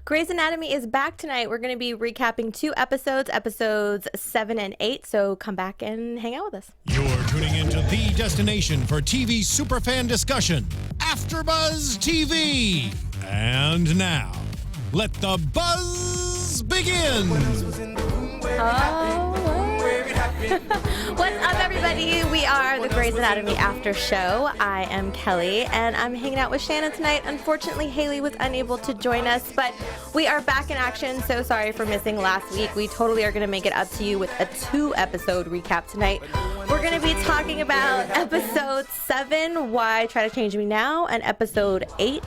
Grey's Anatomy is back tonight. We're going to be recapping 2 episodes, episodes 7 and 8, so come back and hang out with us. You're tuning into the destination for TV superfan discussion, AfterBuzz TV. And now, let the buzz begin. What's up, everybody? We are the Grey's Anatomy After Show. I am Kelly, and I'm hanging out with Shannon tonight. Unfortunately, Haley was unable to join us, but we are back in action. So sorry for missing last week. We totally are going to make it up to you with a 2-episode recap tonight. We're going to be talking about episode 7, Why Try to Change Me Now, and episode 8,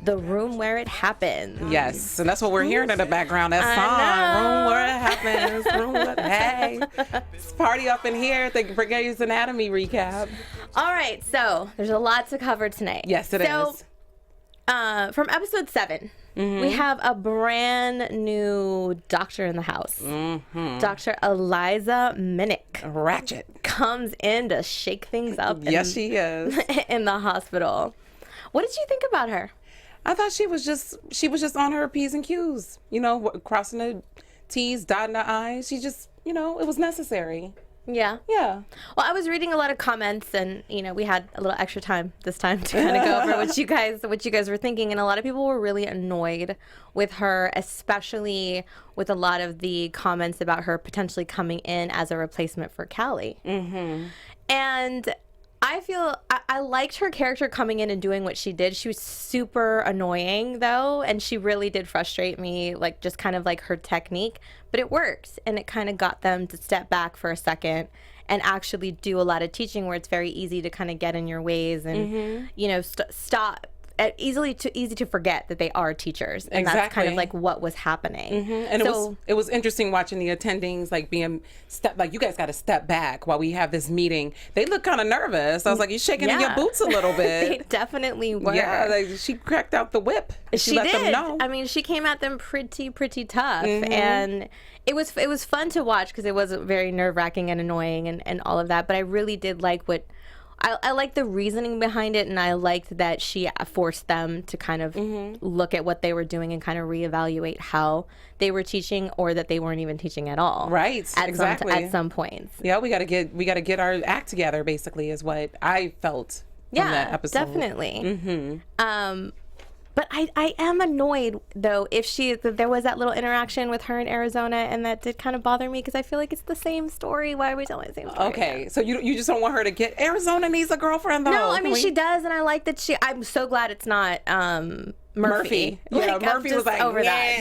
The Room Where It Happens. Yes, and that's what we're hearing in the background. That song, Room Where It Happens. Room where, hey, it's party up in here. The Grey's Anatomy recap. All right, so there's a lot to cover tonight. Yes, it is. From episode 7, we have a brand new doctor in the house. Dr. Eliza Minnick. Ratchet. Comes in to shake things up. Yes, she is. In the hospital. What did you think about her? I thought she was just on her P's and Q's, you know, crossing the T's, dotting the I's. She just, you know, it was necessary. Yeah. Yeah. Well, I was reading a lot of comments, and you know, we had a little extra time this time to kind of go over what you guys were thinking, and a lot of people were really annoyed with her, especially with a lot of the comments about her potentially coming in as a replacement for Kellie. And I feel I liked her character coming in and doing what she did. She was super annoying, though, and she really did frustrate me, like just kind of like her technique. But it worked, and it kind of got them to step back for a second and actually do a lot of teaching where it's very easy to kind of get in your ways and, you know, stop. Easy to forget that they are teachers, and that's kind of like what was happening. And so, it was interesting watching the attendings like being like, you guys got to step back while we have this meeting. They look kind of nervous. I was like, you're shaking in your boots a little bit. They definitely were. Yeah, like, she cracked out the whip. She let them know. I mean, she came at them pretty tough, and it was fun to watch because it was very nerve-wracking and annoying and all of that. But I really did like what. I like the reasoning behind it, and I liked that she forced them to kind of look at what they were doing and kind of reevaluate how they were teaching, or that they weren't even teaching at all. Right, exactly. At some points. Yeah, we got to get our act together. Basically, is what I felt from that episode. Definitely. But I am annoyed, though, if there was that little interaction with her in Arizona, and that did kind of bother me because I feel like it's the same story. Why are we telling the same story? Okay, so you just don't want her to get Arizona needs a girlfriend, though. No, I mean, she does, and I like that I'm so glad it's not Murphy. Yeah, Murphy was like, over that.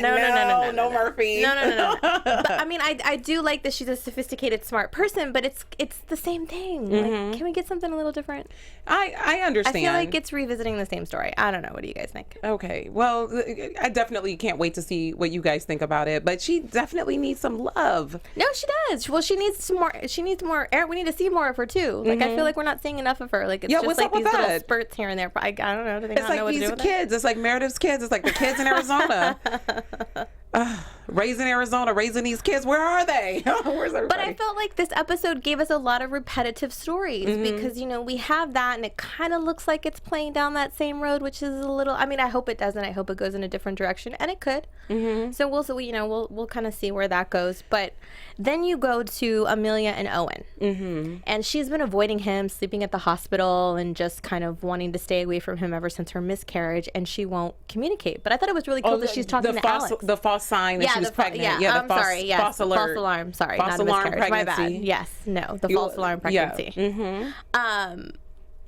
No, Murphy. No. But I mean, I do like that she's a sophisticated, smart person, but it's the same thing. Like, can we get something a little different? I understand. I feel like it's revisiting the same story. I don't know. What do you guys think? Okay. Well, I definitely can't wait to see what you guys think about it, but she definitely needs some love. No, she does. Well, she needs some more. She needs more air. We need to see more of her, too. Like, I feel like we're not seeing enough of her. Like, it's just like these little spurts here and there. I don't know. Do they not know what to do with kids. It's like Meredith's kids. It's like the kids in Arizona. Raising Arizona, raising these kids. Where are they? Where's everybody? But I felt like this episode gave us a lot of repetitive stories because, you know, we have that, and it kind of looks like it's playing down that same road, which is a little, I mean, I hope it doesn't. I hope it goes in a different direction, and it could. So we'll kind of see where that goes. But then you go to Amelia and Owen, and she's been avoiding him, sleeping at the hospital, and just kind of wanting to stay away from him ever since her miscarriage, and she won't communicate. But I thought it was really cool that she's talking to Alex. The false sign that she was pregnant. I'm sorry. Yes, false alarm. Sorry, false not a alarm miscarriage. pregnancy. My bad. Yes, no, the false alarm pregnancy.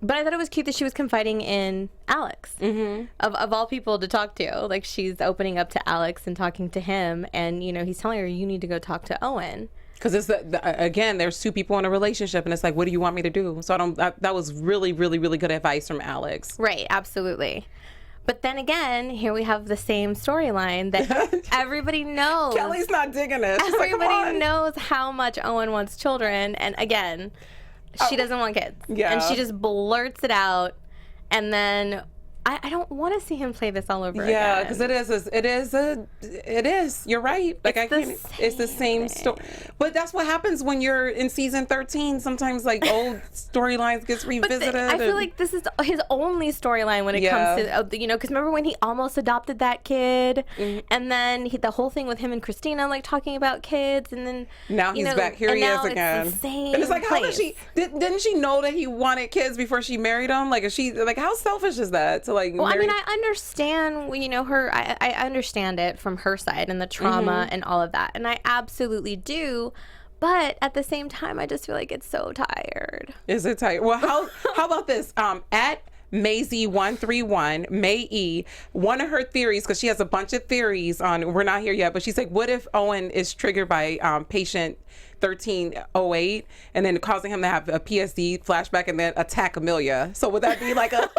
But I thought it was cute that she was confiding in Alex, of all people to talk to. Like, she's opening up to Alex and talking to him, and you know, he's telling her, you need to go talk to Owen. Because it's again, there's 2 people in a relationship, and it's like, what do you want me to do? So that was really, really, really good advice from Alex. Right, absolutely. But then again, here we have the same storyline that everybody knows. Kellie's not digging it. She's everybody knows how much Owen wants children, and again, she doesn't want kids. Yeah. And she just blurts it out, and then I don't want to see him play this all over again. Yeah, because it is. You're right. Like it's the same story. But that's what happens when you're in season 13. Sometimes like old storylines gets revisited. I feel like this is his only storyline when it comes to, you know, because remember when he almost adopted that kid, and then the whole thing with him and Christina, like talking about kids, and then now he's back. Here he is again. It's the same and it's like, place. how does she? Didn't she know that he wanted kids before she married him? Like, is she like, how selfish is that to like? Well, I mean, I understand, you know, I understand it from her side and the trauma and all of that, and I absolutely do. But at the same time, I just feel like it's so tired. Is it tired? Well, how about this? At Maisie131, May E, one of her theories, because she has a bunch of theories on, we're not here yet, but she's like, what if Owen is triggered by patient 1308 and then causing him to have a PSD flashback and then attack Amelia? So would that be like a...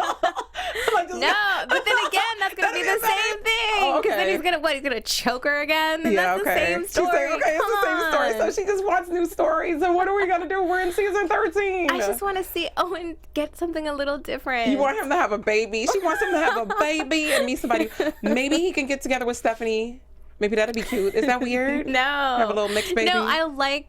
No, but then again, that's going to be the same thing. Oh, okay. Then he's going to choke her again? Then that's the same story. She's like, okay, it's the same story. So she just wants new stories. And what are we going to do? We're in season 13. I just want to see Owen get something a little different. You want him to have a baby. She wants him to have a baby and meet somebody. Maybe he can get together with Stephanie. Maybe that'd be cute. Is that weird? No. Have a little mixed baby? No, I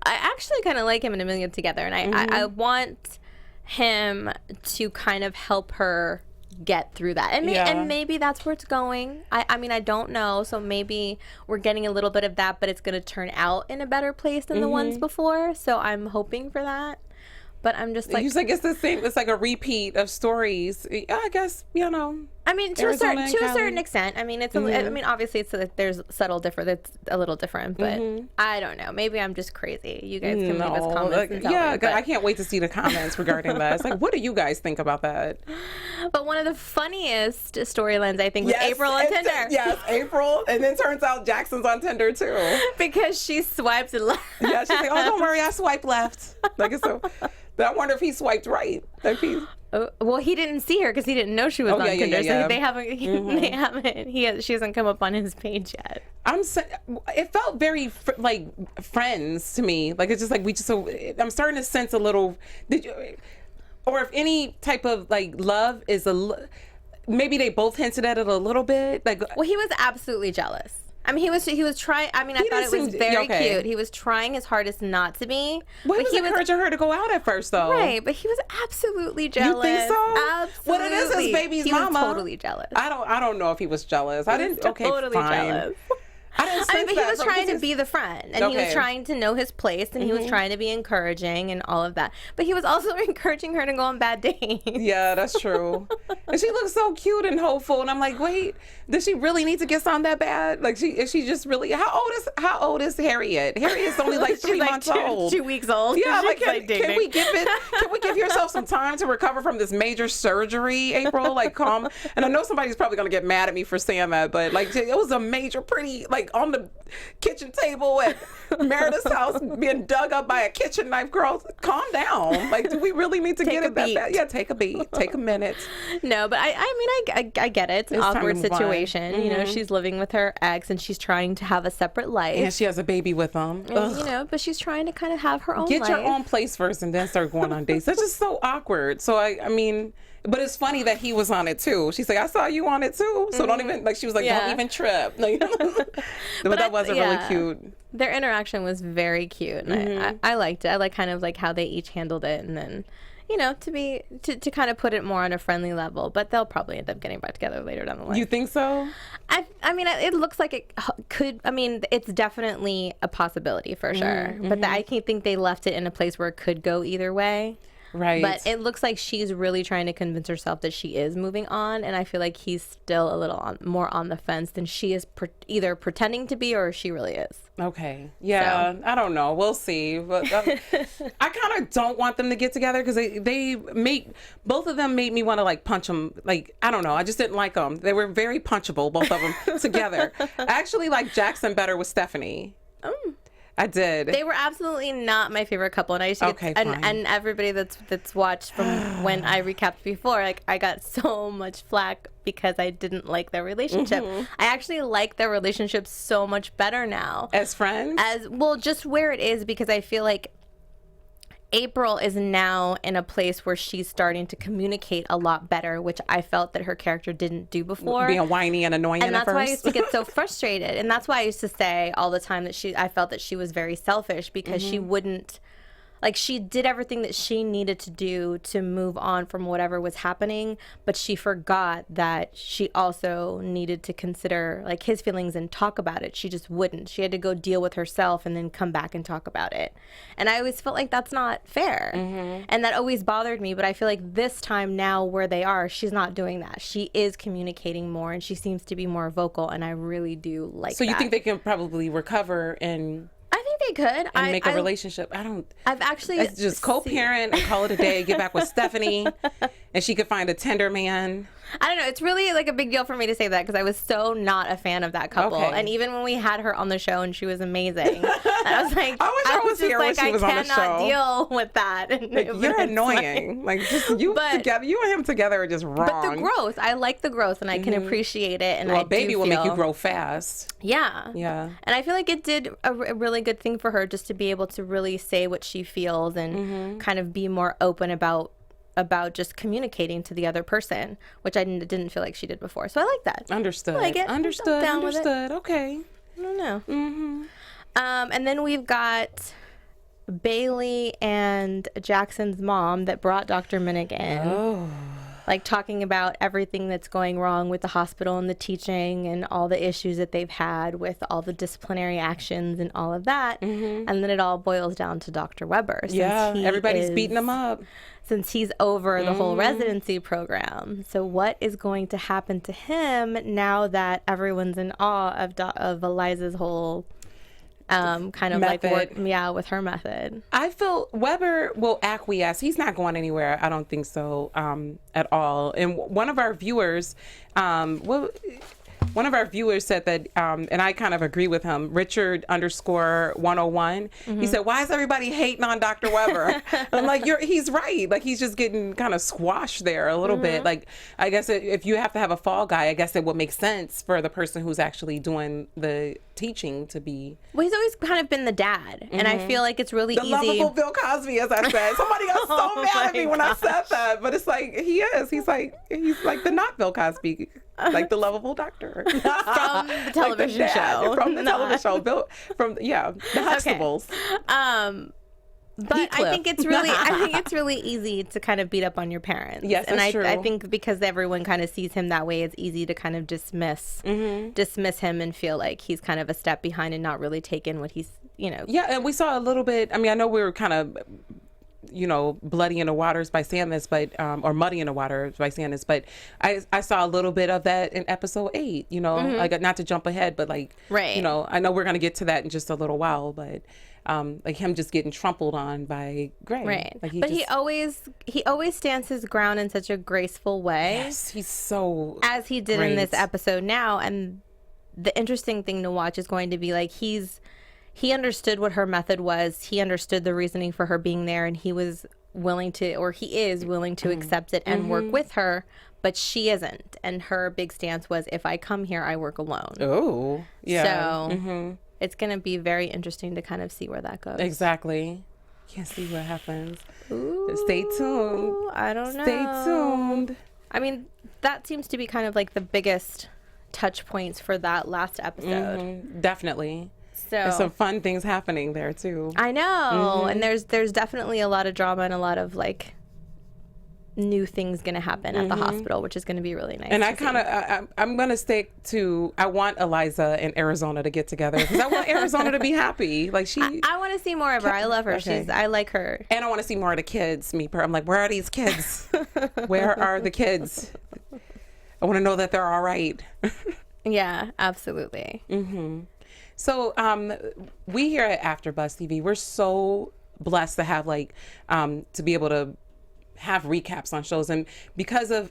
actually kind of like him and Amelia together. And I want him to kind of help her get through that, and maybe that's where it's going. I mean, I don't know, so maybe we're getting a little bit of that, but it's going to turn out in a better place than the ones before, so I'm hoping for that. But I'm just like, it's the same. It's like a repeat of stories. I guess, you know. I mean, to a certain extent. I mean, it's. I mean, obviously, it's there's subtle difference. It's a little different, but I don't know. Maybe I'm just crazy. You guys can leave us comments. And tell me, I can't wait to see the comments regarding that. It's like, what do you guys think about that? But one of the funniest storylines, I think, was April on Tinder. Yes, April, and then turns out Jackson's on Tinder too because she swiped left. Yeah, she's like, oh, don't worry, I swiped left. Like it's so. But I wonder if he swiped right. Well, he didn't see her because he didn't know she was on Tinder. So they haven't. She hasn't come up on his page yet. It felt very like Friends to me. Like it's just like I'm starting to sense a little. Or if any type of like love is maybe they both hinted at it a little bit. Like, well, he was absolutely jealous. I mean, he was trying. I mean, I thought it was very cute. He was trying his hardest not to be. Well, he was encouraging her to go out at first, though. Right, but he was absolutely jealous. You think so? Absolutely. Well, it is his baby's mama. He was totally jealous. I don't know if he was jealous. I didn't. Okay, totally fine. Jealous. I didn't sense but he was trying to be the friend, and he was trying to know his place, and he was trying to be encouraging and all of that. But he was also encouraging her to go on bad dates. Yeah, that's true. And she looks so cute and hopeful, and I'm like, wait, does she really need to get on that bad? Like, is she just really? How old is Harriet? Harriet's only like 3 months old. 2 weeks old. Yeah, like can we give yourself some time to recover from this major surgery, April? Like, calm. And I know somebody's probably gonna get mad at me for saying that, but like, it was a major, pretty like. On the kitchen table at Meredith's house being dug up by a kitchen knife. Girl, calm down. Like, do we really need to get it that bad? Yeah, take a beat. Take a minute. No, but I mean, I get it. It's an awkward situation. You know, she's living with her ex and she's trying to have a separate life. And she has a baby with him. And, you know, but she's trying to kind of have her own life. Get your own place first and then start going on dates. That's just so awkward. So, I mean... But it's funny that he was on it too. She's like, I saw you on it too. So don't even, like, she was like, don't even trip. Like, but that wasn't really cute. Their interaction was very cute. And I liked it. I like kind of like how they each handled it. And then, you know, to kind of put it more on a friendly level. But they'll probably end up getting back together later down the line. You think so? I mean, it looks like it could. I mean, it's definitely a possibility for sure. But I think they left it in a place where it could go either way. Right. But it looks like she's really trying to convince herself that she is moving on. And I feel like he's still a little more on the fence than she is either pretending to be or she really is. Okay. Yeah. So. I don't know. We'll see. But I kind of don't want them to get together because both of them made me want to like punch them. Like, I don't know. I just didn't like them. They were very punchable, both of them together. I actually like Jackson better with Stephanie. I did. They were absolutely not my favorite couple, and I used to get, and everybody that's watched from when I recapped before, like I got so much flack because I didn't like their relationship. I actually like their relationship so much better now. As friends? As well, just where it is, because I feel like April is now in a place where she's starting to communicate a lot better, which I felt that her character didn't do before. Being whiny and annoying and at that's why I first. used to get so frustrated. And that's why I used to say all the time that I felt that she was very selfish because she wouldn't, like, she did everything that she needed to do to move on from whatever was happening, but she forgot that she also needed to consider, like, his feelings and talk about it. She just wouldn't. She had to go deal with herself and then come back and talk about it. And I always felt like that's not fair. And that always bothered me, but I feel like this time now where they are, she's not doing that. She is communicating more, and she seems to be more vocal, and I really do like So that. you think they can probably recover and I think they could. make a relationship? I've actually It's just co-parent and call it a day. Get back with Stephanie, and she could find a tender man. I don't know. It's really like a big deal for me to say that because I was so not a fan of that couple. Okay. And even when we had her on the show and she was amazing, I was like, I wish I was just here when like, she was on the I show. cannot deal with that. And You're annoying. Like just you together, you and him together are just wrong. But the growth, I like the growth, and I can appreciate it. And well, I a baby do will feel, make you grow fast. Yeah. Yeah. And I feel like it did a really good thing for her just to be able to really say what she feels and kind of be more open about just communicating to the other person, which I didn't feel like she did before. So I like that. Understood. I like it. Understood. Down with it. Understood. Okay. I don't know. And then we've got Bailey and Jackson's mom that brought Dr. Minnick in. Like talking about everything that's going wrong with the hospital and the teaching and all the issues that they've had with all the disciplinary actions and all of that. And then it all boils down to Dr. Weber. Yeah, everybody's beating him up. Since he's over the whole residency program. So what is going to happen to him now that everyone's in awe of Eliza's whole kind of method. like work, with her method? I feel Weber will acquiesce. He's not going anywhere. I don't think so at all. And one of our viewers, said that, and I kind of agree with him, Richard _101. He said, why is everybody hating on Dr. Weber? I'm like, he's right. Like, he's just getting kind of squashed there a little bit. Like, I guess if you have to have a fall guy, I guess it would make sense for the person who's actually doing the teaching to be. Well, he's always kind of been the dad. And I feel like it's really The easy. lovable Bill Cosby, as I said. Somebody got so mad at me when I said that. But it's like, he is. He's like the not Bill Cosby. Like the lovable doctor From the television show. From the television show, Bill, from the Huxtables. But I think it's really easy to kind of beat up on your parents. Yes, and that's true. I think because everyone kind of sees him that way, it's easy to kind of dismiss him and feel like he's kind of a step behind and not really take in what he's, Yeah, and we saw a little bit. I mean, I know we were kind of, bloody in the waters by saying this, but or muddy in the waters by saying this, but I saw a little bit of that in episode 8. Like, not to jump ahead, but like, right. I know we're gonna get to that in just a little while, but like him just getting trampled on by Gray. Right. Like he always stands his ground in such a graceful way. Yes, he's so as he did in this episode now. And the interesting thing to watch is going to be like he understood what her method was. He understood the reasoning for her being there, and he is willing to accept it and work with her, but she isn't. And her big stance was, if I come here, I work alone. Oh, yeah. So it's going to be very interesting to kind of see where that goes. Exactly. Can't see what happens. Ooh, stay tuned. I don't know. Stay tuned. I mean, that seems to be kind of like the biggest touch points for that last episode. Definitely. So There's some fun things happening there too. I know, and there's definitely a lot of drama and a lot of like new things going to happen at the hospital, which is going to be really nice. And I'm going to stick to, I want Eliza and Arizona to get together because I want Arizona to be happy. Like I want to see more of her. I love her. Okay. I like her. And I want to see more of the kids. I'm like, where are these kids? Where are the kids? I want to know that they're all right. Yeah, absolutely. So we here at AfterBuzz TV, we're so blessed to have to be able to have recaps on shows, and because of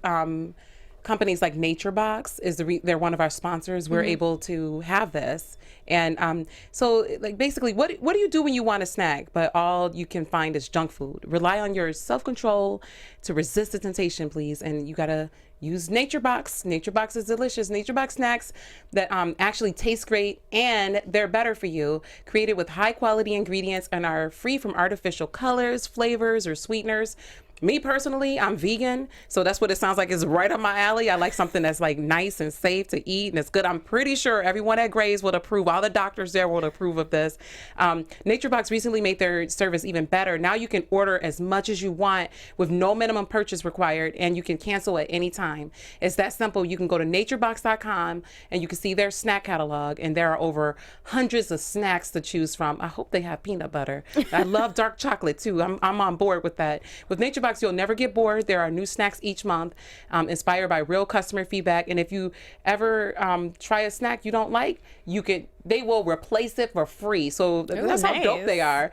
companies like NatureBox they're one of our sponsors. We're able to have this. And so like basically what do you do when you want a snack, but all you can find is junk food? Rely on your self-control to resist the temptation, please. And you gotta use NatureBox. NatureBox is delicious. NatureBox snacks that actually taste great and they're better for you. Created with high quality ingredients and are free from artificial colors, flavors, or sweeteners. Me personally, I'm vegan, so that's what it sounds like. It's right up my alley. I like something that's like nice and safe to eat, and it's good. I'm pretty sure everyone at Gray's would approve. All the doctors there would approve of this. NatureBox recently made their service even better. Now you can order as much as you want with no minimum purchase required, and you can cancel at any time. It's that simple. You can go to naturebox.com and you can see their snack catalog, and there are over hundreds of snacks to choose from. I hope they have peanut butter. I love dark chocolate too. I'm on board with that. With NatureBox, you'll never get bored. There are new snacks each month, inspired by real customer feedback. And if you ever try a snack you don't like, they will replace it for free. So that's how dope they are.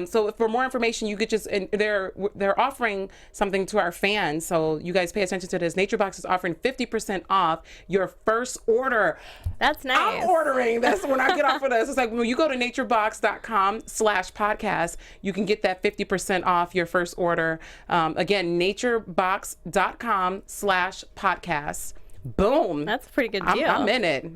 So for more information, you could just, and they're offering something to our fans. So you guys pay attention to this. NatureBox is offering 50% off your first order. That's nice. I'm ordering. That's when I get off of this. It's like when you go to naturebox.com/podcast, you can get that 50% off your first order. Again, naturebox.com/podcast. Boom. That's a pretty good deal. I'm in it.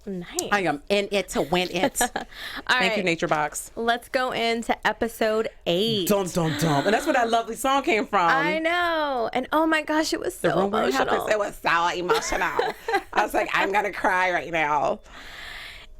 Nice. I am in it to win it. Thank you, NatureBox. Let's go into episode 8. Dum, dum, dum. And that's where that lovely song came from. I know. And oh my gosh, it was so emotional. It was so emotional. I was like, I'm going to cry right now.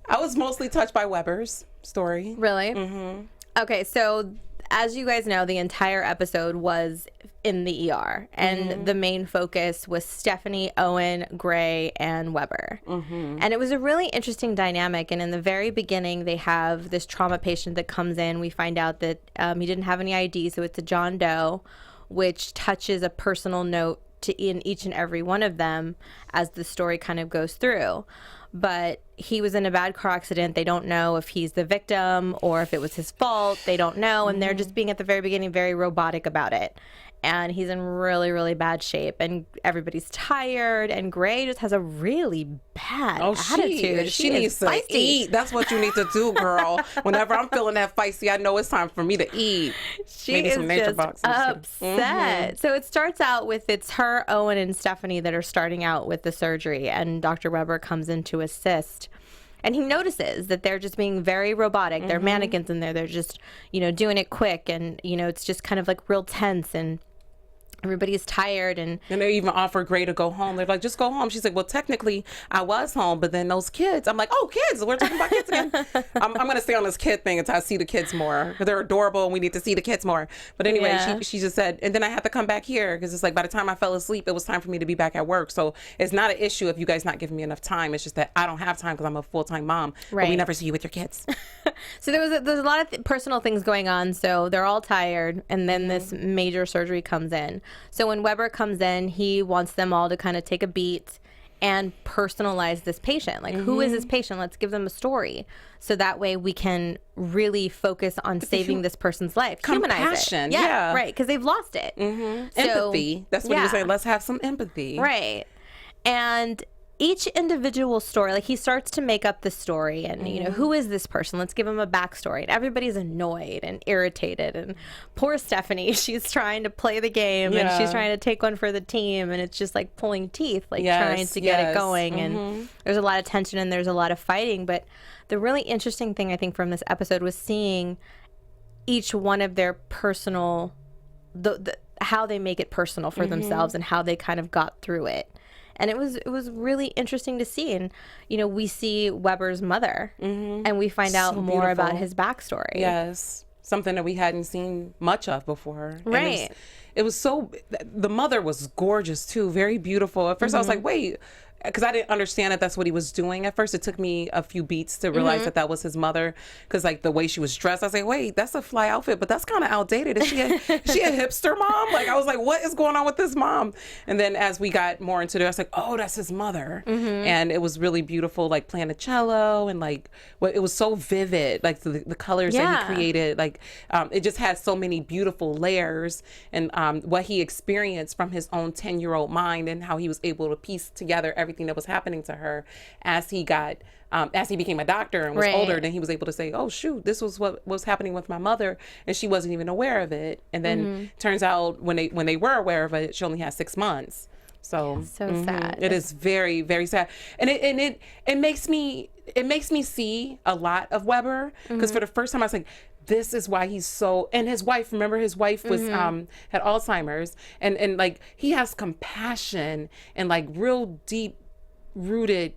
I was mostly touched by Weber's story. Really? Mm-hmm. Okay, so as you guys know, the entire episode was in the ER, and the main focus was Stephanie, Owen, Gray, and Weber. And it was a really interesting dynamic. And in the very beginning, they have this trauma patient that comes in. We find out that he didn't have any ID, so it's a John Doe, which touches a personal note in each and every one of them as the story kind of goes through. But he was in a bad car accident. They don't know if he's the victim or if it was his fault. They don't know. And they're just being at the very beginning very robotic about it. And he's in really, really bad shape. And everybody's tired. And Gray just has a really bad attitude. She needs to eat. That's what you need to do, girl. Whenever I'm feeling that feisty, I know it's time for me to eat. She Maybe is some just NatureBox upset. So it starts out with it's her, Owen, and Stephanie that are starting out with the surgery. And Dr. Weber comes in to assist. And he notices that they're just being very robotic. They're mannequins in there. They're just, doing it quick. And, it's just kind of like real tense. And everybody's tired. And they even offer Gray to go home. They're like, just go home. She's like, well, technically I was home, but then those kids. I'm like, oh, kids. We're talking about kids again. I'm going to stay on this kid thing until I see the kids more. Because they're adorable and we need to see the kids more. But anyway, she just said, and then I had to come back here because it's like by the time I fell asleep, it was time for me to be back at work. So it's not an issue if you guys not giving me enough time. It's just that I don't have time because I'm a full-time mom. Right. But we never see you with your kids. So there's a lot of personal things going on. So they're all tired. And then this major surgery comes in. So when Weber comes in, he wants them all to kind of take a beat and personalize this patient. Like, who is this patient? Let's give them a story. So that way we can really focus on saving this person's life. Humanize it. Yeah. Right. Because they've lost it. So, empathy. That's what you're saying. Let's have some empathy. Right. And each individual story, like he starts to make up the story and, who is this person? Let's give him a backstory. And everybody's annoyed and irritated. And poor Stephanie, she's trying to play the game and she's trying to take one for the team. And it's just like pulling teeth, like trying to get it going. And there's a lot of tension and there's a lot of fighting. But the really interesting thing, I think, from this episode was seeing each one of their personal, how they make it personal for themselves and how they kind of got through it. And it was really interesting to see. And, we see Weber's mother and we find out more about his backstory. Yes. Something that we hadn't seen much of before. Right. It was so, the mother was gorgeous too. Very beautiful. At first I was like, wait, because I didn't understand that that's what he was doing at first. It took me a few beats to realize that that was his mother, because like the way she was dressed, I was like, wait, that's a fly outfit, but that's kind of outdated. Is she a hipster mom? Like I was like, what is going on with this mom? And then as we got more into it, I was like, oh, that's his mother. And it was really beautiful, like playing the cello, and like it was so vivid, like the colors that he created. Like it just had so many beautiful layers, and what he experienced from his own 10-year-old mind, and how he was able to piece together everything that was happening to her as he got as he became a doctor and was older. Then he was able to say, oh shoot, this was what was happening with my mother, and she wasn't even aware of it. And then turns out when they were aware of it, she only had 6 months. So sad. It is very, very sad, and it makes me see a lot of Weber, because for the first time I was like, this is why he's so. And his wife, remember, his wife was had Alzheimer's, and like he has compassion and like real deep rooted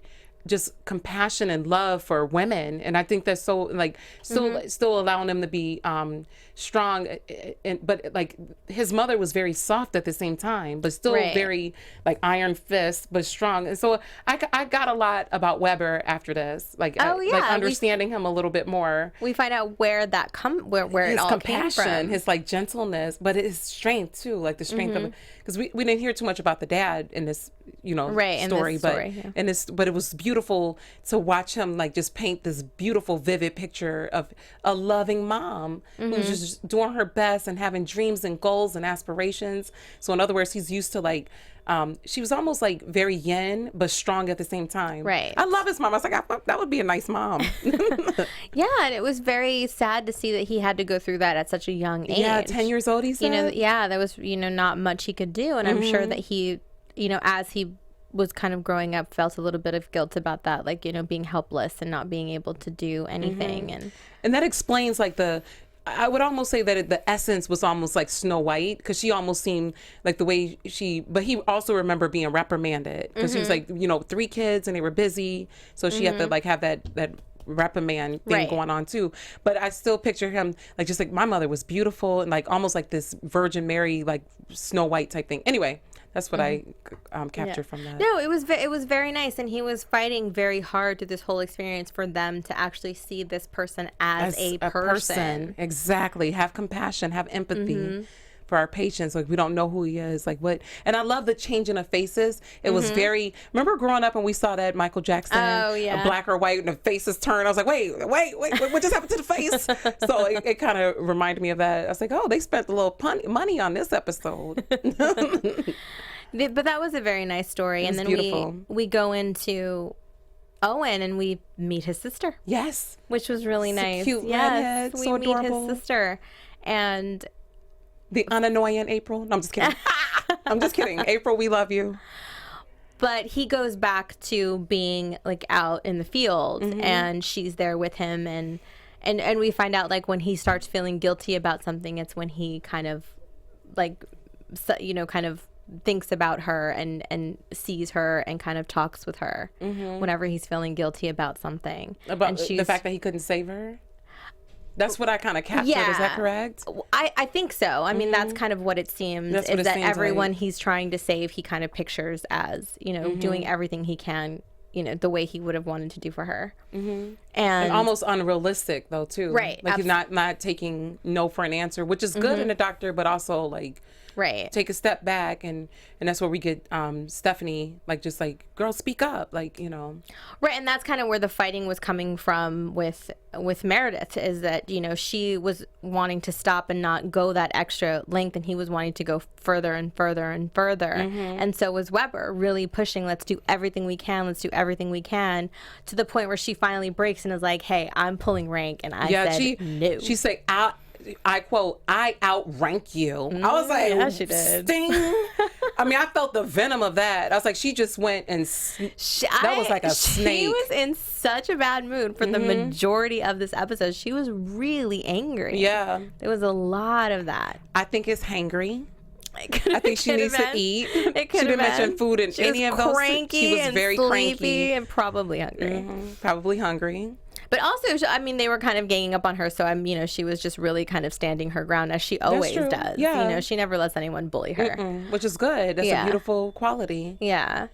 just compassion and love for women. And I think that's so like still allowing them to be strong, but like his mother was very soft at the same time, but still very like iron fist, but strong. And so I got a lot about Weber after this, like like understanding him a little bit more. We find out where that where it all came from, his like gentleness, but his strength too, like the strength of, because we didn't hear too much about the dad in this story, but it was beautiful to watch him like just paint this beautiful vivid picture of a loving mom who's just doing her best and having dreams and goals and aspirations. So in other words, he's used to like she was almost like very yin but strong at the same time. I love his mom. I was like, that would be a nice mom. And it was very sad to see that he had to go through that at such a young age. 10 years old, he said. There was not much he could do, and I'm sure that he, as he was kind of growing up, felt a little bit of guilt about that, like being helpless and not being able to do anything. And that explains like I would almost say that the essence was almost like Snow White, because she almost seemed like the way but he also remembered being reprimanded, because he was like 3 kids and they were busy, so she had to like have that reprimand thing going on too. But I still picture him like just like my mother was beautiful, and like almost like this Virgin Mary, like Snow White type thing. Anyway, that's what I captured from that. No, it was very nice, and he was fighting very hard through this whole experience for them to actually see this person as a person. Exactly. Have compassion, have empathy for our patients. Like, we don't know who he is. Like, what? And I love the changing of faces. It was very. Remember growing up and we saw that Michael Jackson, black or white, and the faces turned. I was like, wait, what just happened to the face? So it kind of reminded me of that. I was like, oh, they spent a little money on this episode. But that was a very nice story. And then beautiful. we go into Owen and we meet his sister. Yes. Which was really nice. Cute redhead, we so meet adorable. his sister. And the unannoying April. No, I'm just kidding. I'm just kidding. April, we love you. But he goes back to being like out in the field, and she's there with him, and we find out like when he starts feeling guilty about something, it's when he kind of like kind of thinks about her and sees her and kind of talks with her whenever he's feeling guilty about something. About the fact that he couldn't save her? That's what I kind of captured. Is that correct? I think so. I mean, that's kind of what it seems. That's what is it that seems everyone like. He's trying to save, he kind of pictures as, doing everything he can, the way he would have wanted to do for her. And almost unrealistic, though, too. Right. Like, he's not taking no for an answer, which is good in a doctor, but also, like, take a step back, and that's where we get Stephanie, like, just like, girl, speak up, like, Right, and that's kind of where the fighting was coming from with Meredith, is that she was wanting to stop and not go that extra length, and he was wanting to go further and further and further, and so was Weber, really pushing, let's do everything we can, to the point where she finally breaks and is like, hey, I'm pulling rank, and I said no. She said, I quote, I outrank you. I was like, yeah, she did. Sting. I mean, I felt the venom of that. I was like, she just went and that was like a snake. She was in such a bad mood for the majority of this episode. She was really angry. Yeah. There was a lot of that. I think it's hangry. I think she needs to eat. It could she didn't mention food in any of those. She was very sleepy cranky and probably hungry. Probably hungry. But also, I mean, they were kind of ganging up on her, so she was just really kind of standing her ground, as she always does. Yeah. She never lets anyone bully her, which is good. That's a beautiful quality. Yeah.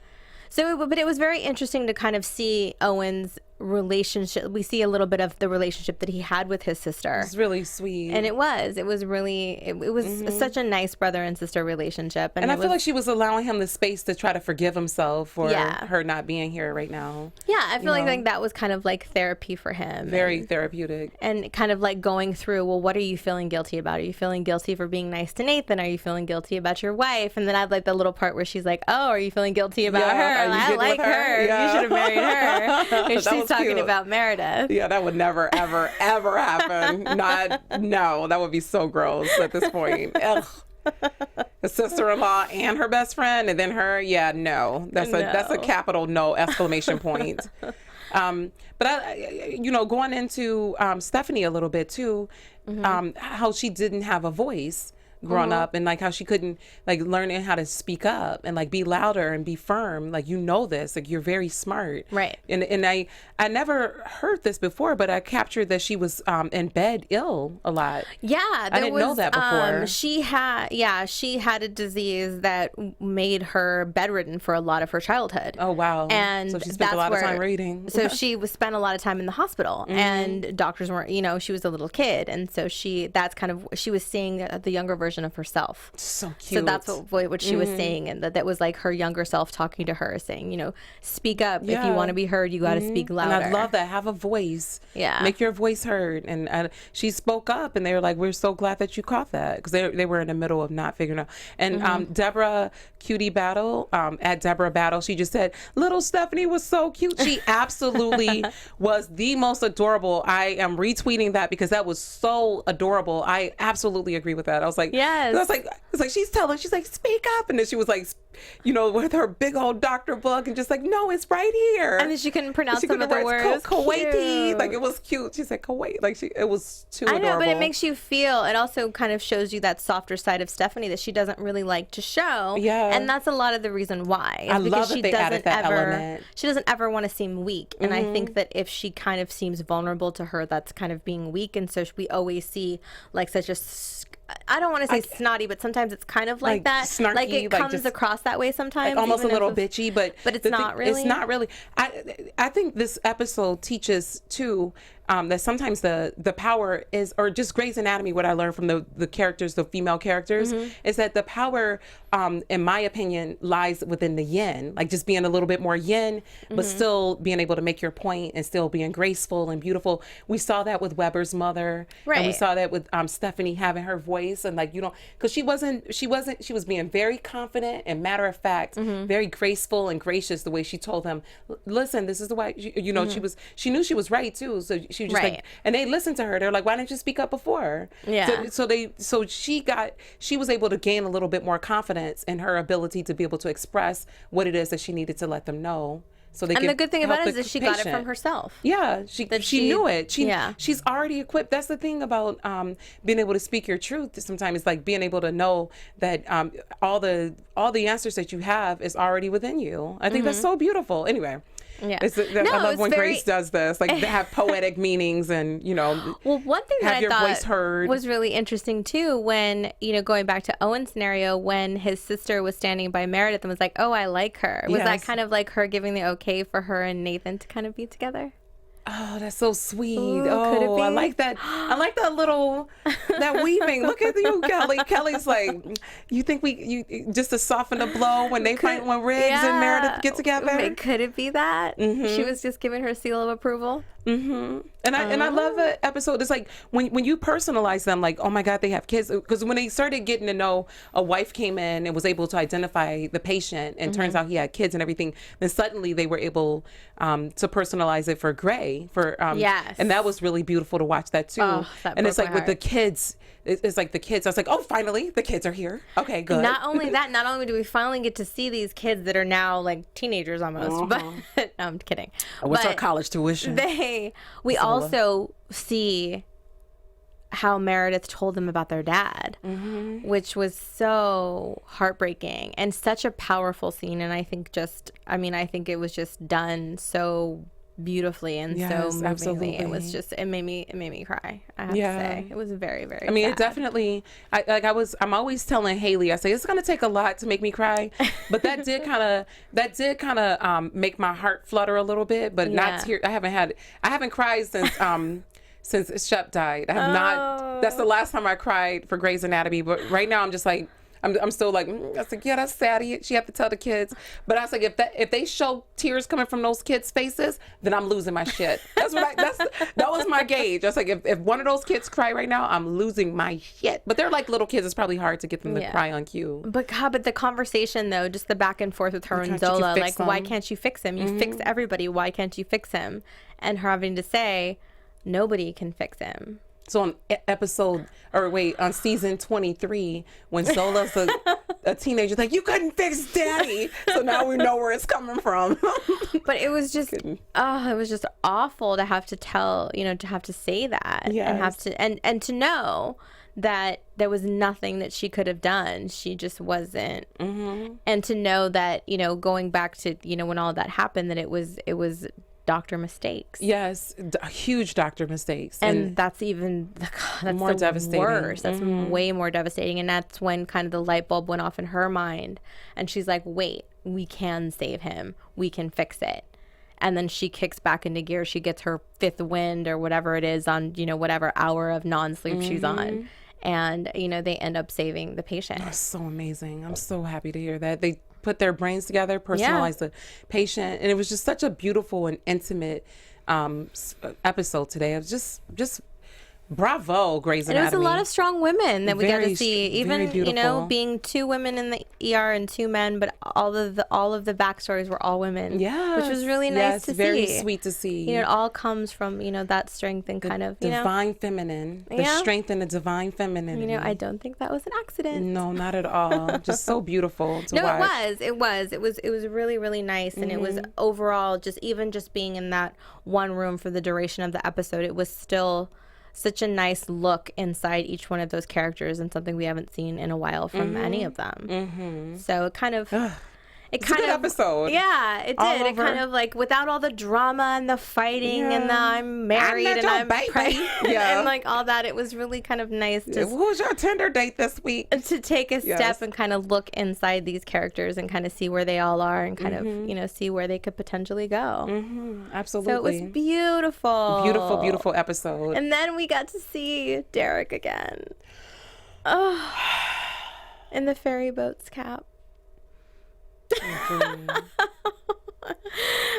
But it was very interesting to kind of see Owen's relationship. We see a little bit of the relationship that he had with his sister. It's really sweet. And it was really, it was such a nice brother and sister relationship. And I feel like she was allowing him the space to try to forgive himself for her not being here right now. Yeah, I feel like that was kind of like therapy for him. Very therapeutic. And kind of like going through, well, what are you feeling guilty about? Are you feeling guilty for being nice to Nathan? Are you feeling guilty about your wife? And then I have like the little part where she's like, oh, are you feeling guilty about her? I like her. Yeah. You should have married her. And she's talking cute. about Meredith. Yeah, that would never, ever, ever happen. No, that would be so gross at this point. Ugh. The sister-in-law and her best friend, and then her. Yeah, no, that's a capital no exclamation point. But I, going into Stephanie a little bit too, how she didn't have a voice growing up, and like how she couldn't like learning how to speak up and like be louder and be firm. Like, this, like you're very smart, right? And I never heard this before, but I captured that she was in bed ill a lot. Yeah, I didn't know that before. She had a disease that made her bedridden for a lot of her childhood. Oh wow! And so she spent a lot of time reading. So she spent a lot of time in the hospital, and doctors weren't. She was a little kid, and so she was seeing the younger version of herself. So cute. So that's what she was saying, and that was like her younger self talking to her, saying, speak up. If you want to be heard, you got to speak louder. And I love that. Have a voice. Yeah. Make your voice heard. And she spoke up, and they were like, we're so glad that you caught that, because they were in the middle of not figuring out. And Deborah Cutie Battle, at Deborah Battle, she just said, little Stephanie was so cute. She absolutely was the most adorable. I am retweeting that because that was so adorable. I absolutely agree with that. I was like, yes. It's like she's like, speak up. And then she was like, with her big old doctor book and just like, no, it's right here. And then she couldn't pronounce some of the words. Kuwaiti. Like, it was cute. She said Kuwait. Like, it was too adorable. I know, but it makes you feel, it also kind of shows you that softer side of Stephanie that she doesn't really like to show. Yeah. And that's a lot of the reason why. I love that they added that element. She doesn't ever want to seem weak. And I think that if she kind of seems vulnerable to her, that's kind of being weak. And so we always see like such a, I don't want to say snotty, but sometimes it's kind of like that. Snarky, like it comes across that way sometimes. Like almost a little bitchy, but it's not really. It's not really. I think this episode teaches too that sometimes the power is, or just Grey's Anatomy, what I learned from the characters, the female characters, is that the power, in my opinion, lies within the yin. Like just being a little bit more yin, but still being able to make your point and still being graceful and beautiful. We saw that with Weber's mother, right? And we saw that with Stephanie having her voice, and like because she was being very confident and matter of fact, very graceful and gracious the way she told them, listen, this is the way. She knew she was right too, so she was just like, and they listened to her. They're like, why didn't you speak up before? Yeah. So she was able to gain a little bit more confidence in her ability to be able to express what it is that she needed to let them know. So and the good thing about it is that she got it from herself. Yeah, she knew it. She's already equipped. That's the thing about being able to speak your truth. Sometimes it's like being able to know that all the answers that you have is already within you. I think that's so beautiful. Anyway. Yeah. I love when Grace does this, like they have poetic meanings and, well, one thing that I voice heard. Was really interesting too, when, going back to Owen's scenario, when his sister was standing by Meredith and was like, oh, I like her. Was that kind of like her giving the okay for her and Nathan to kind of be together? Oh, that's so sweet. Ooh, I like that. I like that weaving. Look at you, Kellie. Kellie's like, you think you just to soften the blow when Riggs and Meredith get together? Could it be that? She was just giving her seal of approval? And I love the episode. It's like when you personalize them, like, oh my God, they have kids. Because when they started getting to know, a wife came in and was able to identify the patient, and turns out he had kids and everything. Then suddenly they were able to personalize it for Grey. Yes. And that was really beautiful to watch that too. Oh, and it's like with the kids, it's like the kids. I was like, oh, finally the kids are here. Okay, good. Not only do we finally get to see these kids that are now like teenagers almost, but no, I'm kidding. What's our college tuition? We also see how Meredith told them about their dad, which was so heartbreaking and such a powerful scene. And I think it was just done so beautifully and so Yes, movingly. absolutely. It was just, it made me cry. I have to say, it was very, very. I mean, sad. it definitely. I'm always telling Haley, I say it's gonna take a lot to make me cry, but that did kind of make my heart flutter a little bit, but not tear. I haven't cried since Shep died. I have not. That's the last time I cried for Grey's Anatomy. But right now, I'm just like, I'm still like, I was like, yeah, that's sad. She had to tell the kids. But I was like, if they show tears coming from those kids' faces, then I'm losing my shit. That was my gauge. I was like, if one of those kids cry right now, I'm losing my shit. But they're like little kids. It's probably hard to get them to cry on cue. But the conversation though, just the back and forth with her and Zola, like, why can't you fix him? You fix everybody. Why can't you fix him? And her having to say, nobody can fix him. So on season 23, when Zola's a teenager, like, you couldn't fix Daddy. So now we know where it's coming from. But it was just, it was just awful to have to tell, to have to say that, and have to, and to know that there was nothing that she could have done. She just wasn't. And to know that, going back to, when all that happened, that it was doctor mistakes. Yes, huge doctor mistakes. And that's even that's more devastating. Worse. That's way more devastating. And that's when kind of the light bulb went off in her mind. And she's like, wait, we can save him. We can fix it. And then she kicks back into gear. She gets her fifth wind or whatever it is on, whatever hour of non-sleep she's on. And, they end up saving the patient. That's so amazing. I'm so happy to hear that. They put their brains together, personalized the patient. And it was just such a beautiful and intimate episode today. It was just bravo, Grey's Anatomy. And it was a lot of strong women that we got to see. Even, beautiful. being 2 women in the ER and 2 men, but all of the backstories were all women. Yeah. Which was really nice to see. Very sweet to see. It all comes from, that strength and kind of, divine feminine. The strength and the divine feminine. I don't think that was an accident. No, not at all. Just so beautiful to watch. watch. It was really, really nice. And it was overall, just being in that one room for the duration of the episode, it was still such a nice look inside each one of those characters, and something we haven't seen in a while from any of them. So it kind of It's a good episode. Yeah, it did. It kind of like, without all the drama and the fighting and the I'm married and I'm pregnant and like all that, it was really kind of nice to. Who was your Tinder date this week? To take a step and kind of look inside these characters and kind of see where they all are and kind of, see where they could potentially go. Absolutely. So it was beautiful. Beautiful, beautiful episode. And then we got to see Derek again. Oh, in the ferry boat's cap.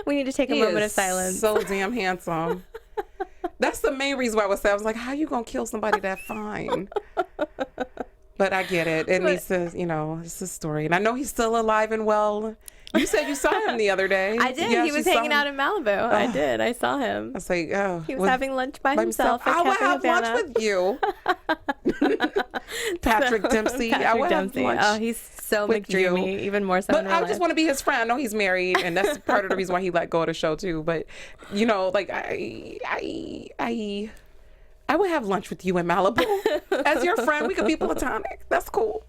We need to take a moment of silence. So damn handsome. That's the main reason why I was saying, I was like, how you gonna kill somebody that fine? But I get it. It needs to, it's a story. And I know he's still alive and well. You said you saw him the other day. I did. He was hanging out in Malibu. I did. I saw him. I was like, oh. He was having lunch by himself. I would have lunch with you. Patrick Dempsey. I would have lunch. Oh, he's so McDreamy, even more so. But I just want to be his friend. I know he's married, and that's part of the reason why he let go of the show too. But like I would have lunch with you in Malibu as your friend. We could be platonic. That's cool.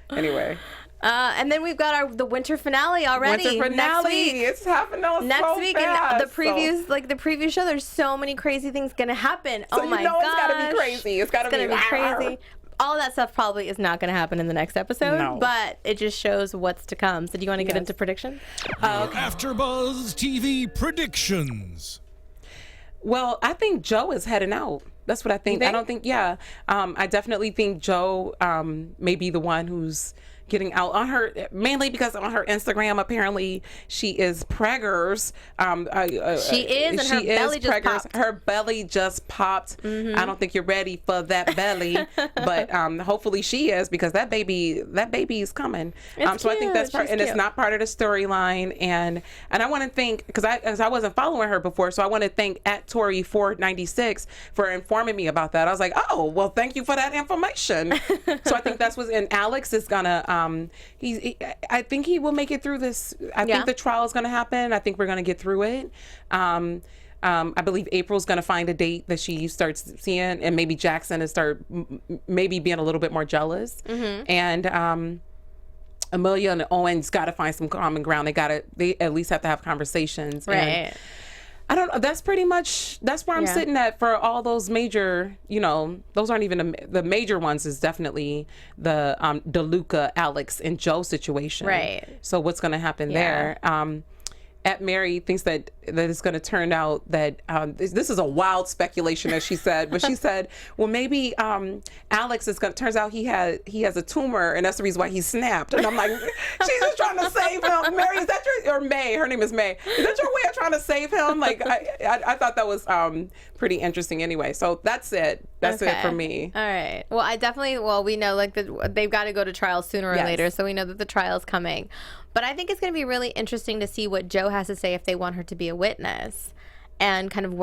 Anyway. And then we've got the winter finale already. Winter finale. Next week. It's happening next week. Fast, And the previews, like the previous show, there's so many crazy things gonna happen. So oh my god! It's gotta be crazy. It's gotta be crazy. All that stuff probably is not going to happen in the next episode, but it just shows what's to come. So do you want to get into predictions? AfterBuzz TV predictions. Well, I think Joe is heading out. That's what I think. I don't think, I definitely think Joe may be the one who's getting out on her, mainly because on her Instagram, apparently she is preggers. She is, and her belly just popped. Her belly just popped. I don't think you're ready for that belly, but hopefully she is, because that baby is coming. So I think that's part, and it's not part of the storyline. And I want to thank, because I wasn't following her before, so I want to thank @Tori496 for informing me about that. I was like, oh, well, thank you for that information. So I think that's what, and Alex is gonna. I think he will make it through this. I think the trial is going to happen. I think we're going to get through it. I believe April's going to find a date that she starts seeing, and maybe Jackson is start maybe being a little bit more jealous. And Amelia and Owen's got to find some common ground. They at least have to have conversations. Right. I don't know. That's pretty much, that's where I'm sitting at for all those major, those aren't even the major ones is definitely the DeLuca, Alex, and Joe situation. Right. So what's going to happen there? At Mary thinks that it's going to turn out that this is a wild speculation, as she said, but she said, well, maybe Alex is going to, turns out he has a tumor, and that's the reason why he snapped. And I'm like, she's just trying to save him. Mary, is that your, or May, her name is May, is that your way of trying to save him? Like, I thought that was pretty interesting anyway. So that's it. That's it for me. All right. Well, we know like they've got to go to trial sooner or later, so we know that the trial's coming. But I think it's going to be really interesting to see what Joe has to say if they want her to be a witness, and kind of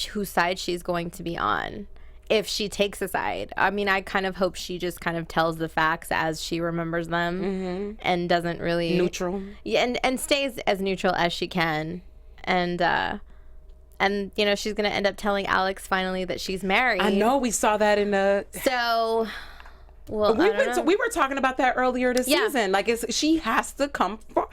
whose side she's going to be on, if she takes a side. I mean, I kind of hope she just kind of tells the facts as she remembers them, and doesn't really neutral. Yeah, and stays as neutral as she can, and she's going to end up telling Alex finally that she's married. I know, we saw that in the. So. Well, we were talking about that earlier this season. Like, she has to confront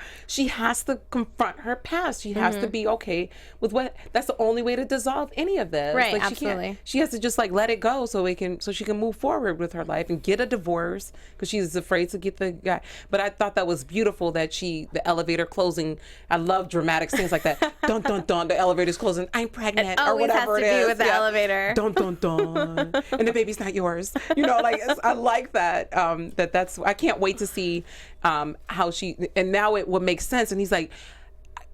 her past. She has to be okay with what. That's the only way to dissolve any of this. Right, like, absolutely. She has to just like let it go so she can move forward with her life and get a divorce because she's afraid to get the guy. But I thought that was beautiful that the elevator closing. I love dramatic scenes like that. Dun dun dun. The elevator's closing. I'm pregnant or whatever it is. It always has to be with the elevator. Dun dun dun. And the baby's not yours. I like that. That's I can't wait to see how she, and now it would make sense. And he's like,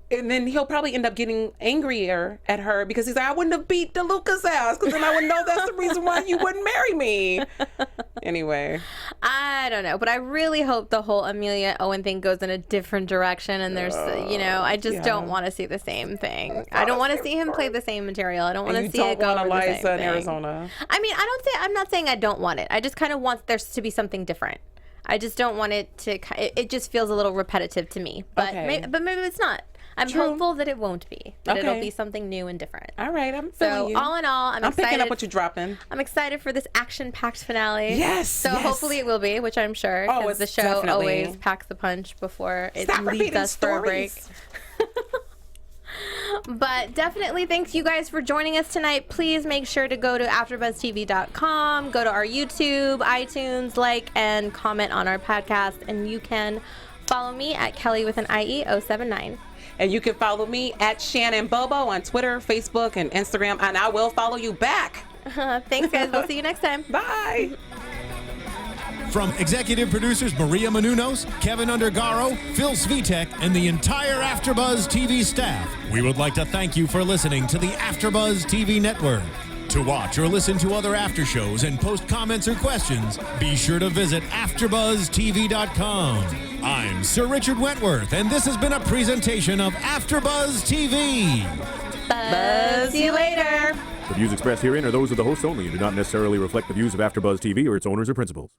and then he'll probably end up getting angrier at her because he's like, I wouldn't have beat DeLuca's ass because then I would know that's the reason why you wouldn't marry me. Anyway, I don't know, but I really hope the whole Amelia Owen thing goes in a different direction, and there's I just don't want to see the same thing. I don't want to see him play the same material. I don't want to see it go over the same thing. in Arizona. I mean, I'm not saying I don't want it. I just kind of want there to be something different. I just don't want it to. It just feels a little repetitive to me. But maybe it's not. I'm hopeful that it won't be. That it'll be something new and different. All right, I'm feeling you. So all in all, I'm excited. Picking up what you're dropping. I'm excited for this action-packed finale. Yes. So hopefully it will be, which I'm sure. Oh, it's the show definitely. always packs the punch before it Stop leaves us for a break. But definitely thanks you guys for joining us tonight. Please make sure to go to AfterBuzzTV.com, go to our YouTube, iTunes, like and comment on our podcast, and you can follow me at Kellie with an IE 079. And you can follow me at Shannon Bobo on Twitter, Facebook, and Instagram, and I will follow you back. Thanks, guys. We'll see you next time. Bye. From executive producers Maria Menounos, Kevin Undergaro, Phil Svitek, and the entire AfterBuzz TV staff, we would like to thank you for listening to the AfterBuzz TV network. To watch or listen to other after shows and post comments or questions, be sure to visit AfterBuzzTV.com. I'm Sir Richard Wentworth, and this has been a presentation of AfterBuzz TV. Buzz you later. The views expressed herein are those of the hosts only and do not necessarily reflect the views of AfterBuzz TV or its owners or principals.